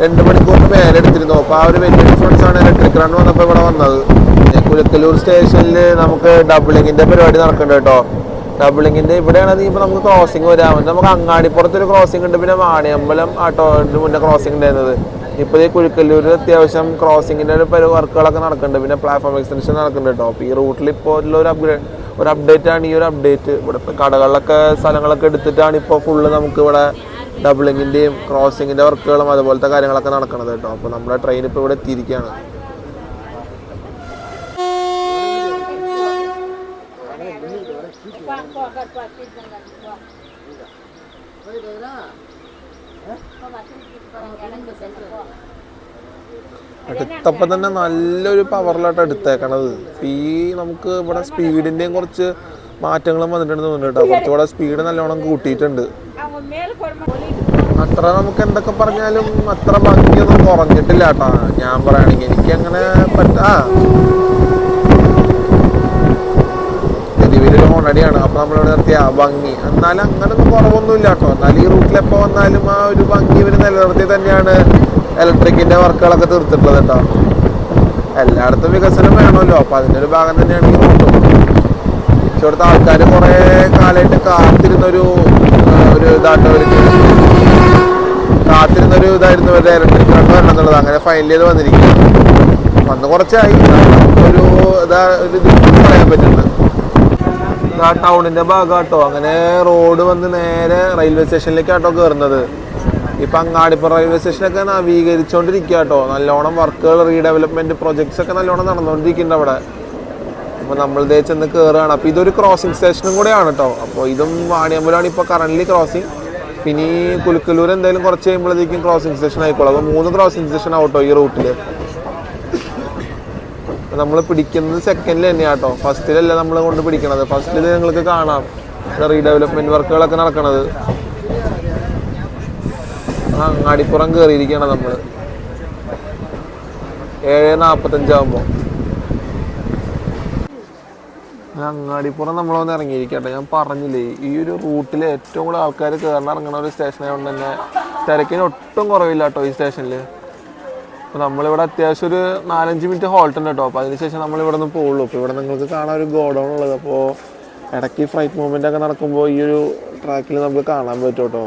2 മണിക്കൂറിന് മേലെ എടുത്തിരുന്നു. അപ്പോൾ ആ ഒരു വലിയ ഡിഫറൻസ് ആണ് ഇലക്ട്രിക് റൺ വന്നപ്പോൾ ഇവിടെ വന്നത്. കുലക്കല്ലൂർ സ്റ്റേഷനിൽ നമുക്ക് ഡബിളിങ്ങിന്റെ പരിപാടി നടക്കുന്നുണ്ട് കേട്ടോ. ഡബിളിങ്ങിന്റെ ഇവിടെയാണെങ്കിൽ ഇപ്പൊ നമുക്ക് ക്രോസിംഗ് വരാൻ നമുക്ക് അങ്ങാടിപ്പുറത്തൊരു ക്രോസിംഗ് ഉണ്ട്, പിന്നെ വാണിയമ്പലം ആട്ടോന്റെ മുന്നേ ക്രോസിംഗ് ഉണ്ടായിരുന്നത്. ഇപ്പോൾ ഈ കുലുക്കല്ലൂരിൽ അത്യാവശ്യം ക്രോസിങ്ങിന്റെ വർക്കുകളൊക്കെ നടക്കുന്നുണ്ട്, പിന്നെ പ്ലാറ്റ്ഫോം എക്സ്റ്റൻഷൻ നടക്കുന്നുണ്ട് കേട്ടോ. അപ്പോൾ ഈ റൂട്ടിൽ ഇപ്പോൾ ഉള്ള ഒരു അപ്ഡേറ്റ് ആണ് ഈ ഒരു അപ്ഡേറ്റ്. ഇവിടെ കടകളിലൊക്കെ സ്ഥലങ്ങളൊക്കെ എടുത്തിട്ടാണ് ഇപ്പോൾ ഫുള്ള് നമുക്ക് ഇവിടെ ഡബിളിങ്ങിന്റെയും ക്രോസിങ്ങിന്റെ വർക്കുകളും അതുപോലത്തെ കാര്യങ്ങളൊക്കെ നടക്കുന്നത് കേട്ടോ. അപ്പോൾ നമ്മുടെ ട്രെയിൻ ഇപ്പോൾ ഇവിടെ എത്തിയിരിക്കുകയാണ്. എടുത്തപ്പോൾ തന്നെ നല്ലൊരു പവറിലായിട്ട് എടുത്തേക്കണത്. ഈ നമുക്ക് ഇവിടെ സ്പീഡിൻ്റെയും കുറച്ച് മാറ്റങ്ങളും വന്നിട്ടുണ്ടെന്ന് തോന്നുന്നു കേട്ടോ. കുറച്ചുകൂടെ സ്പീഡ് നല്ലോണം കൂട്ടിയിട്ടുണ്ട്. അത്ര നമുക്ക് എന്തൊക്കെ പറഞ്ഞാലും അത്ര ഭംഗിയൊന്നും കുറഞ്ഞിട്ടില്ല കേട്ടോ. ഞാൻ പറയുകയാണെങ്കിൽ എനിക്കങ്ങനെ വലിയൊരു ഹോണടിയാണ്. അപ്പോൾ നമ്മളിവിടെ നിർത്തിയ ഭംഗി എന്നാലും അങ്ങനൊന്നും കുറവൊന്നുമില്ല കേട്ടോ. എന്നാലും ഈ റൂട്ടിലെപ്പോൾ വന്നാലും ആ ഒരു ഭംഗി ഇവർ നിലനിർത്തി തന്നെയാണ് ഇലക്ട്രിക്കിൻ്റെ വർക്കുകളൊക്കെ തീർത്തിട്ടുള്ളത് കേട്ടോ. എല്ലായിടത്തും വികസനം വേണമല്ലോ, അപ്പോൾ അതിൻ്റെ ഒരു ഭാഗം തന്നെയാണ് ഈ റൂട്ടും. പക്ഷെ ഇവിടുത്തെ ആൾക്കാർ കുറേ കാലമായിട്ട് കാത്തിരുന്നൊരു ഇതായിരുന്നു ഇവരുടെ ഇലക്ട്രിക് റൺ വരണം എന്നുള്ളത്. അങ്ങനെ ഫൈനൽ ചെയ്ത് വന്നിരിക്കുക. വന്ന് കുറച്ചായി ഒരു പറയാൻ പറ്റുന്നുണ്ട്. ആ ടൗണിന്റെ ഭാഗം കേട്ടോ. അങ്ങനെ റോഡ് വന്ന് നേരെ റെയിൽവേ സ്റ്റേഷനിലേക്കാട്ടോ കയറുന്നത്. ഇപ്പൊ അങ്ങാടിപ്പുറം റെയിൽവേ സ്റ്റേഷനൊക്കെ നവീകരിച്ചോണ്ടിരിക്കുക കേട്ടോ. നല്ലോണം വർക്കുകൾ റീഡെവലപ്മെന്റ് പ്രൊജക്ട്സ് ഒക്കെ നല്ലോണം നടന്നുകൊണ്ടിരിക്കുന്നുണ്ട് അവിടെ. അപ്പൊ നമ്മൾ ഇതേ ചെന്ന് കയറുകയാണ്. അപ്പൊ ഇതൊരു ക്രോസിംഗ് സ്റ്റേഷനും കൂടെയാണ് കേട്ടോ. അപ്പോൾ ഇതും വാണിയമ്പലമാണ് ഇപ്പൊ കറന്റ് ക്രോസിംഗ്. പിന്നെ ഈ കുലുക്കല്ലൂർ എന്തായാലും കുറച്ച് കഴിയുമ്പോഴത്തേക്കും ക്രോസിംഗ് സ്റ്റേഷൻ ആയിക്കോളും. അപ്പോൾ 3 ക്രോസിംഗ് സ്റ്റേഷൻ ആവട്ടോ ഈ റൂട്ടില്. നമ്മൾ പിടിക്കുന്നത് സെക്കൻഡിൽ തന്നെയാണ് കേട്ടോ. ഫസ്റ്റിലല്ല നമ്മൾ കൊണ്ട് പിടിക്കണത്. ഫസ്റ്റിൽ നിങ്ങൾക്ക് കാണാം റീഡെവലപ്മെന്റ് വർക്കുകളൊക്കെ നടക്കണത്. അങ്ങാടിപ്പുറം കയറിയിരിക്കുകയാണ് നമ്മൾ 7:45 ആകുമ്പോൾ. അങ്ങാടിപ്പുറം നമ്മളൊന്ന് ഇറങ്ങിയിരിക്കട്ടെ. ഞാൻ പറഞ്ഞില്ലേ ഈ ഒരു റൂട്ടിൽ ഏറ്റവും കൂടുതൽ ആൾക്കാർ കയറി ഇറങ്ങുന്ന ഒരു സ്റ്റേഷൻ ആയതുകൊണ്ട് തന്നെ തിരക്കിന് ഒട്ടും കുറവില്ല കേട്ടോ ഈ സ്റ്റേഷനിൽ. അപ്പോൾ നമ്മളിവിടെ അത്യാവശ്യം ഒരു 4-5 മിനിറ്റ് ഹോൾട്ട് ഉണ്ട് കേട്ടോ. അപ്പോൾ അതിനുശേഷം നമ്മളിവിടെ നിന്ന് പോകുള്ളൂ. അപ്പോൾ ഇവിടെ നിങ്ങൾക്ക് കാണാൻ ഒരു ഗോഡൗൺ ഉള്ളത്. അപ്പോൾ ഇടയ്ക്ക് ഫ്ലൈറ്റ് മൂവ്മെൻ്റ് ഒക്കെ നടക്കുമ്പോൾ ഈ ഒരു ട്രാക്കിൽ നമുക്ക് കാണാൻ പറ്റും കേട്ടോ.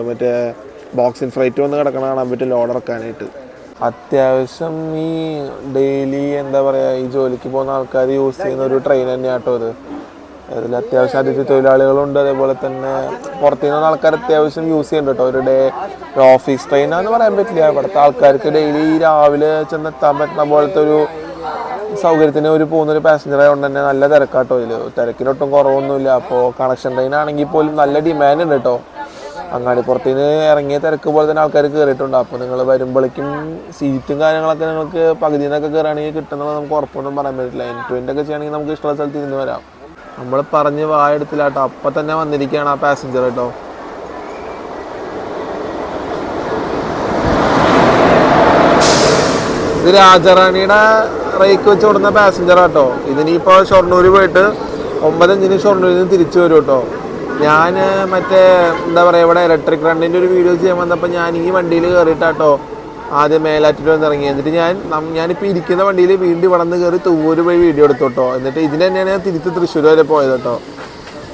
മറ്റേ ബോക്സിൻ ഫ്ലൈറ്റ് വന്ന് കിടക്കണ കാണാൻ പറ്റും ലോഡ് ഇറക്കാനായിട്ട്. അത്യാവശ്യം ഈ ഡെയിലി എന്താ പറയുക ഈ ജോലിക്ക് പോകുന്ന ആൾക്കാർ യൂസ് ചെയ്യുന്ന ഒരു ട്രെയിൻ തന്നെയാണ് കേട്ടോ ഇത്. അതിൽ അത്യാവശ്യം അതിഥി തൊഴിലാളികളുണ്ട്. അതേപോലെ തന്നെ പുറത്തു നിന്നുള്ള ആൾക്കാർ അത്യാവശ്യം യൂസ് ചെയ്യുന്നുണ്ട് കേട്ടോ. ഒരു ഓഫീസ് ട്രെയിനാന്ന് പറയാൻ പറ്റില്ല. ഇവിടുത്തെ ആൾക്കാർക്ക് ഡെയിലി രാവിലെ ചെന്നെത്താൻ പറ്റുന്ന പോലത്തെ ഒരു സൗകര്യത്തിന് പോകുന്നൊരു പാസഞ്ചർ ആയതുകൊണ്ട് തന്നെ നല്ല തിരക്കാട്ടോ ഇതിൽ. തിരക്കിനൊട്ടും കുറവൊന്നുമില്ല. അപ്പോൾ കണക്ഷൻ ട്രെയിൻ ആണെങ്കിൽ പോലും നല്ല ഡിമാൻഡ് ഉണ്ട് കേട്ടോ. അങ്ങാടിപ്പുറത്തിന് ഇറങ്ങിയ തിരക്ക് പോലെ തന്നെ ആൾക്കാർ കയറിയിട്ടുണ്ട്. അപ്പോൾ നിങ്ങൾ വരുമ്പോഴേക്കും സീറ്റും കാര്യങ്ങളൊക്കെ നിങ്ങൾക്ക് പകുതി നിന്നൊക്കെ കയറുകയാണെങ്കിൽ കിട്ടുന്നത് നമുക്ക് ഉറപ്പൊന്നും പറയാൻ പറ്റില്ല. എൻഡ് ഒക്കെ ചെയ്യണമെങ്കിൽ നമുക്ക് ഇഷ്ടമുള്ള സ്ഥലത്ത് ഇരുന്ന് വരാം. നമ്മൾ പറഞ്ഞ് വായെടുത്തില്ല കേട്ടോ. അപ്പം തന്നെ വന്നിരിക്കുകയാണ് ആ പാസഞ്ചർ കേട്ടോ. ഇത് രാജറാണിയുടെ റേക്ക് വെച്ച് കൊടുക്കുന്ന പാസഞ്ചർ കേട്ടോ. ഇതിനിപ്പോൾ ഷൊർണൂർ പോയിട്ട് 9:05 ഷൊർണൂരിൽ നിന്ന് തിരിച്ചു വരും കേട്ടോ. ഞാൻ മറ്റേ എന്താ പറയുക ഇവിടെ ഇലക്ട്രിക് റണ്ണിൻ്റെ ഒരു വീഡിയോ ചെയ്യാൻ വന്നപ്പോൾ ഞാൻ ഈ വണ്ടിയിൽ കയറിയിട്ടാട്ടോ ആദ്യം മേലാറ്റിൽ വന്ന് ഇറങ്ങി. എന്നിട്ട് ഞാനിപ്പോൾ ഇരിക്കുന്ന വണ്ടിയിൽ വീണ്ടും ഇവിടെ നിന്ന് കയറി തൂവൂര് പോയി വീഡിയോ എടുത്തു കേട്ടോ. എന്നിട്ട് ഇതിന് തന്നെയാണ് ഞാൻ തിരിച്ച് തൃശ്ശൂർ വരെ പോയത് കേട്ടോ.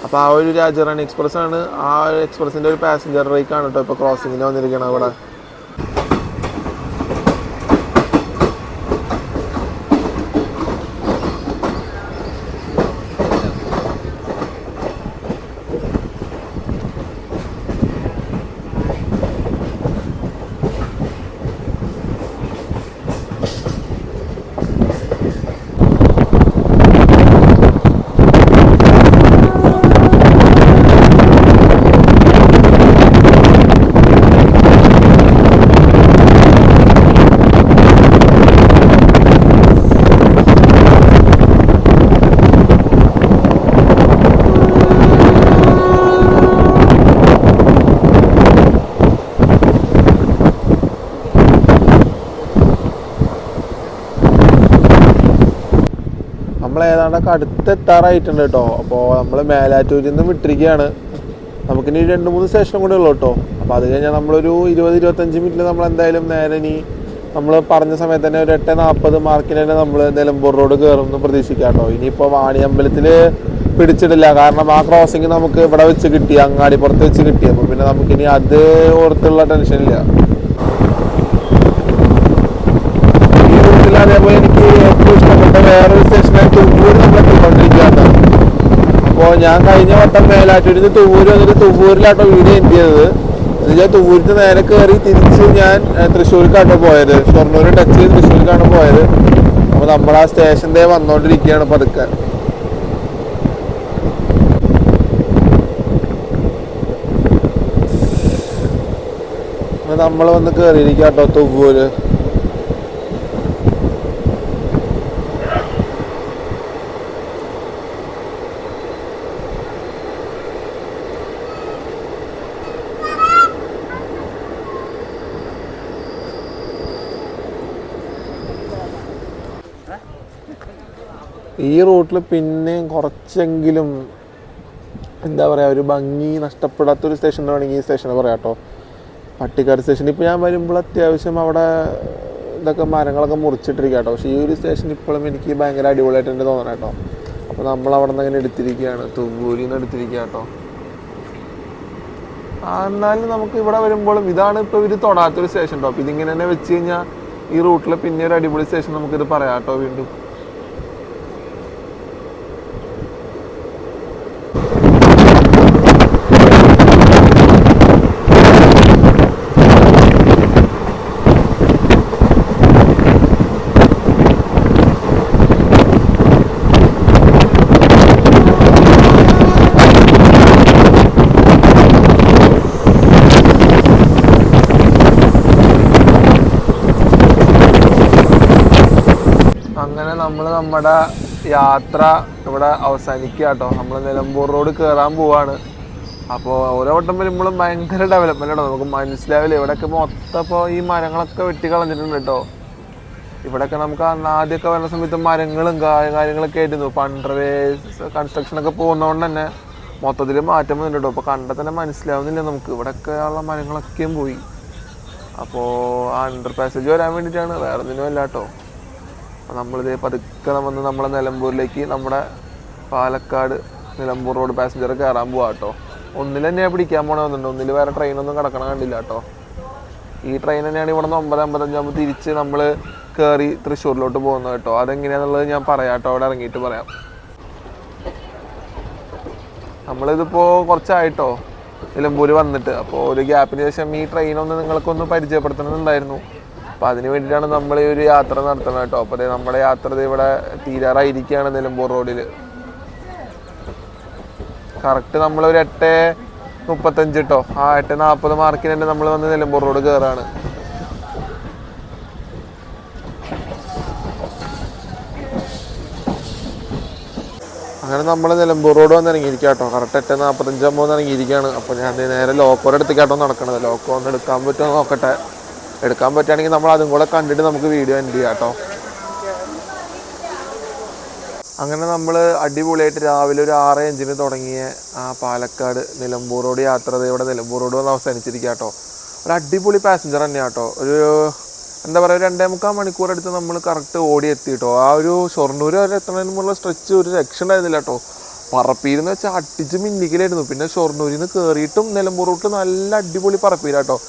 അപ്പോൾ ആ ഒരു രാജറാണി എക്സ്പ്രസ് ആണ്. ആ ഒരു എക്സ്പ്രസിൻ്റെ ഒരു പാസഞ്ചർ റേക്കാണ് കേട്ടോ ഇപ്പോൾ ക്രോസിങ്ങിന് വന്നിരിക്കണം ഇവിടെ. നമ്മൾ ഏതാണ്ടൊക്കെ അടുത്തെത്താറായിട്ടുണ്ട് കേട്ടോ. അപ്പോൾ നമ്മൾ മേലാറ്റൂരിൽ നിന്ന് വിട്ടിരിക്കുകയാണ്. നമുക്കിനി 2-3 സ്റ്റേഷനും കൂടെ ഉള്ളൂ കേട്ടോ. അപ്പോൾ അത് കഴിഞ്ഞാൽ നമ്മളൊരു 20-25 മിനിറ്റിൽ നമ്മൾ എന്തായാലും നേരെ ഇനി നമ്മൾ പറഞ്ഞ സമയത്ത് തന്നെ ഒരു 8:40 മാർക്കിന് തന്നെ നമ്മൾ നിലമ്പൂർ റോഡ് കയറുമെന്ന് പ്രതീക്ഷിക്കാം കേട്ടോ. ഇനിയിപ്പോൾ വാണിയമ്പലത്തിൽ പിടിച്ചിടില്ല, കാരണം ആ ക്രോസിങ് നമുക്ക് ഇവിടെ വെച്ച് കിട്ടി, അങ്ങാടിപ്പുറത്ത് വെച്ച് കിട്ടി. അപ്പോൾ പിന്നെ നമുക്കിനി അത് ഓർത്തുള്ള ടെൻഷനില്ല. ഈ റൂട്ടിൽ അതേപോലെ എനിക്ക് ഏറ്റവും ഇഷ്ടപ്പെട്ട വേറൊരു സ്റ്റേഷനായി തുവ്വൂർ നമ്മളെത്തിക്കൊണ്ടിരിക്കുകയാണ്. അപ്പോൾ ഞാൻ കഴിഞ്ഞ വട്ടം മേലാറ്റൂരിൽ നിന്ന് തുവ്വൂർ വന്നിട്ട് തുവ്വൂരിലാട്ടോ വീഡിയോ എൻഡ് ചെയ്തത്. എന്നുവെച്ചാൽ തുവ്വൂരിൽ നേരെ കയറി തിരിച്ച് ഞാൻ തൃശ്ശൂർക്കാട്ടോ പോയത്, ഷൊർണൂർ ടച്ച് ചെയ്ത് തൃശ്ശൂർക്കാണ് പോയത്. അപ്പോൾ നമ്മൾ ആ സ്റ്റേഷൻ്റെ വന്നുകൊണ്ടിരിക്കുകയാണ് പതുക്കെ. നമ്മൾ വന്ന് കയറിയിരിക്കാട്ടോ തുവ്വൂര്. ഈ റൂട്ടിൽ പിന്നെയും കുറച്ചെങ്കിലും എന്താ പറയുക, ഒരു ഭംഗി നഷ്ടപ്പെടാത്തൊരു സ്റ്റേഷൻ വേണമെങ്കിൽ ഈ സ്റ്റേഷനെ പറയാം കേട്ടോ, പട്ടിക്കാട് സ്റ്റേഷൻ. ഇപ്പോൾ ഞാൻ വരുമ്പോൾ അത്യാവശ്യം അവിടെ ഇതൊക്കെ മരങ്ങളൊക്കെ മുറിച്ചിട്ടിരിക്കുക കേട്ടോ. പക്ഷേ ഈ ഒരു സ്റ്റേഷൻ ഇപ്പോഴും എനിക്ക് ഭയങ്കര അടിപൊളിയായിട്ട് എൻ്റെ തോന്നണം കേട്ടോ. അപ്പോൾ നമ്മൾ അവിടെ നിന്ന് അങ്ങനെ എടുത്തിരിക്കുകയാണ്, തുവ്വൂരിൽ നിന്ന് എടുത്തിരിക്കുക കേട്ടോ. എന്നാലും നമുക്ക് ഇവിടെ വരുമ്പോഴും ഇതാണ് ഇപ്പോൾ ഇവർ തൊടാത്തൊരു സ്റ്റേഷൻ കേട്ടോ. അപ്പോൾ ഇതിങ്ങനെ തന്നെ വെച്ച് കഴിഞ്ഞാൽ ഈ റൂട്ടിൽ പിന്നെ ഒരു അടിപൊളി സ്റ്റേഷൻ നമുക്കിത് പറയാം കേട്ടോ വീണ്ടും. അങ്ങനെ നമ്മൾ നമ്മുടെ യാത്ര ഇവിടെ അവസാനിക്കുക കേട്ടോ. നമ്മൾ നിലമ്പൂർ റോഡ് കയറാൻ പോവാണ്. അപ്പോൾ ഓരോ വട്ടം വരുമ്പോഴും ഭയങ്കര ഡെവലപ്മെൻ്റ് ആണോ, നമുക്ക് മനസ്സിലാവില്ല. ഇവിടെയൊക്കെ മൊത്തം ഇപ്പോൾ ഈ മരങ്ങളൊക്കെ വെട്ടി കളഞ്ഞിട്ടുണ്ട് കേട്ടോ. ഇവിടെയൊക്കെ നമുക്ക് ആദ്യമൊക്കെ വരുന്ന സമയത്ത് മരങ്ങളും കാര്യങ്ങളൊക്കെ ആയിരുന്നു. പണ്ടേ കൺസ്ട്രക്ഷനൊക്കെ പോകുന്നതുകൊണ്ട് തന്നെ മൊത്തത്തിൽ മാറ്റം വന്നിട്ടുണ്ട് കേട്ടോ. അപ്പോൾ കണ്ടാൽ തന്നെ മനസ്സിലാവുന്നില്ല നമുക്ക്, ഇവിടെയൊക്കെ ഉള്ള മരങ്ങളൊക്കെയും പോയി. അപ്പോൾ ആ അണ്ടർ പാസേജ് വരാൻ വേണ്ടിയിട്ടാണ്, വേറെ ഒന്നിനും അല്ല കേട്ടോ. അപ്പോൾ നമ്മളിത് പതുക്കെ വന്ന് നമ്മളെ നിലമ്പൂരിലേക്ക് നമ്മുടെ പാലക്കാട് നിലമ്പൂർ റോഡ് പാസഞ്ചർ കയറാൻ പോവാം കേട്ടോ. ഒന്നിൽ തന്നെയാണ് പിടിക്കാൻ പോകണമെന്നുണ്ട്, ഒന്നിൽ വേറെ ട്രെയിനൊന്നും കിടക്കണം കണ്ടില്ല കേട്ടോ. ഈ ട്രെയിൻ തന്നെയാണ് ഇവിടെ നിന്ന് 9:55 തിരിച്ച് നമ്മൾ കയറി തൃശ്ശൂരിലോട്ട് പോകുന്നത് കേട്ടോ. അതെങ്ങനെയാണെന്നുള്ളത് ഞാൻ പറയാം കേട്ടോ, അവിടെ ഇറങ്ങിയിട്ട് പറയാം. നമ്മളിതിപ്പോൾ കുറച്ചായിട്ടോ നിലമ്പൂർ വന്നിട്ട്. അപ്പോൾ ഒരു ഗ്യാപ്പിന് ശേഷം ഈ ട്രെയിനൊന്ന് നിങ്ങൾക്കൊന്ന് പരിചയപ്പെടുത്തണമെന്നുണ്ടായിരുന്നു. അപ്പോൾ അതിന് വേണ്ടിയിട്ടാണ് നമ്മൾ ഈ ഒരു യാത്ര നടത്തുന്നത് കേട്ടോ. അപ്പോൾ നമ്മുടെ യാത്ര ഇവിടെ തീരാറായിരിക്കുകയാണ് നിലമ്പൂർ റോഡിൽ. കറക്റ്റ് നമ്മളൊരു 8:35 കേട്ടോ, ആ 8:40 മാർക്കിന് തന്നെ നമ്മൾ വന്ന് നിലമ്പൂർ റോഡ് കയറാണ്. അങ്ങനെ നമ്മൾ നിലമ്പൂർ റോഡ് വന്ന് ഇറങ്ങിയിരിക്കുക കേട്ടോ. കറക്റ്റ് 8:45 ഇറങ്ങിയിരിക്കുകയാണ്. അപ്പോൾ ഞാൻ നേരെ ലോക്കോടെ എടുത്തേക്കാട്ടോ നടക്കണത്. ലോക്കോ ഒന്ന് എടുക്കാൻ പറ്റുമോ നോക്കട്ടെ. എടുക്കാൻ പറ്റുകയാണെങ്കിൽ നമ്മൾ അതും കൂടെ കണ്ടിട്ട് നമുക്ക് വീഡിയോ എൻഡ് ചെയ്യാം കേട്ടോ. അങ്ങനെ നമ്മൾ അടിപൊളിയായിട്ട് രാവിലെ ഒരു 6:05 തുടങ്ങിയ ആ പാലക്കാട് നിലമ്പൂർ റോഡ് യാത്ര ഇവിടെ നിലമ്പൂർ റോഡ് വന്ന് അവസാനിച്ചിരിക്കുക കേട്ടോ. ഒരു അടിപൊളി പാസഞ്ചർ തന്നെയാണ് കേട്ടോ. ഒരു എന്താ പറയുക, 2.25 മണിക്കൂർ എടുത്ത് നമ്മൾ കറക്റ്റ് ഓടി എത്തി കേട്ടോ. ആ ഒരു ഷൊർണൂർ വരെ എത്തുന്നതിന് മുമ്പുള്ള സ്ട്രെച്ച് ഒരു രക്ഷ ഉണ്ടായിരുന്നില്ല കേട്ടോ. പറപ്പീരെന്ന് വെച്ചാൽ അടിച്ച് മിന്നിക്കലായിരുന്നു. പിന്നെ ഷൊർണൂരിൽ നിന്ന് കയറിയിട്ടും നിലമ്പൂർ റൂട്ട് നല്ല അടിപൊളി പറപ്പീര കേട്ടോ.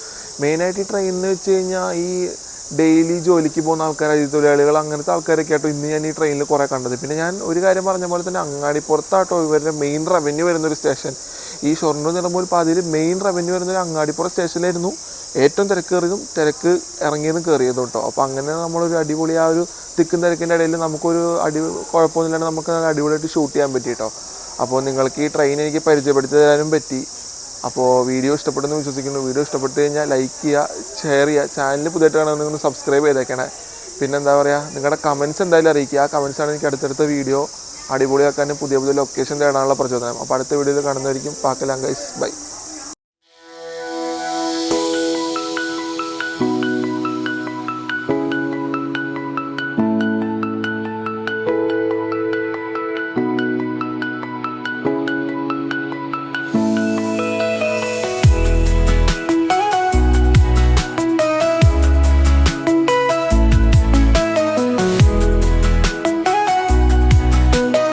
മെയിനായിട്ട് ഈ ട്രെയിനിന് വെച്ച് കഴിഞ്ഞാൽ ഈ ഡെയിലി ജോലിക്ക് പോകുന്ന ആൾക്കാർ, തൊഴിലാളികൾ, അങ്ങനത്തെ ആൾക്കാരൊക്കെ ആട്ടോ ഇന്ന് ഞാൻ ഈ ട്രെയിനിൽ കുറേ കണ്ടത്. പിന്നെ ഞാൻ ഒരു കാര്യം പറഞ്ഞ പോലെ തന്നെ അങ്ങാടിപ്പുറത്താട്ടോ ഇവരുടെ മെയിൻ റവന്യൂ വരുന്നൊരു സ്റ്റേഷൻ. ഈ ഷൊർണൂർ നിലമ്പൂർ പാതിയിൽ മെയിൻ റവന്യൂ വരുന്നൊരു അങ്ങാടിപ്പുറം സ്റ്റേഷനിലായിരുന്നു ഏറ്റവും തിരക്ക് ഇറങ്ങിയതും കയറിയതും കേട്ടോ. അപ്പോൾ അങ്ങനെ നമ്മളൊരു അടിപൊളി ആ ഒരു തിക്കും തിരക്കിൻ്റെ ഇടയിൽ നമുക്കൊരു കുഴപ്പമൊന്നുമില്ലാണ്ട് നമുക്ക് അടിപൊളിയായിട്ട് ഷൂട്ട് ചെയ്യാൻ പറ്റി കേട്ടോ. അപ്പോൾ നിങ്ങൾക്ക് ഈ ട്രെയിൻ എനിക്ക് പരിചയപ്പെടുത്തി തരാനും പറ്റി. അപ്പോൾ വീഡിയോ ഇഷ്ടപ്പെട്ടെന്ന് വിശ്വസിക്കുന്നു. വീഡിയോ ഇഷ്ടപ്പെട്ട് കഴിഞ്ഞാൽ ലൈക്ക് ചെയ്യുക, ഷെയർ ചെയ്യുക. ചാനൽ പുതിയതായിട്ട് കാണുന്നത് സബ്സ്ക്രൈബ് ചെയ്തേക്കണേ. പിന്നെ എന്താ പറയുക, നിങ്ങളുടെ കമൻറ്റ്സ് എന്തായാലും അറിയിക്കുക. ആ കമൻറ്റ്സാണ് എനിക്ക് അടുത്തടുത്ത വീഡിയോ അടിപൊളിയാക്കാനും പുതിയ ലൊക്കേഷൻ തേടാനുള്ള പ്രചോദനം. അപ്പോൾ അടുത്ത വീഡിയോയിൽ കാണുന്നതായിരിക്കും. പാക്കലാം ഗൈസ്, ബൈ.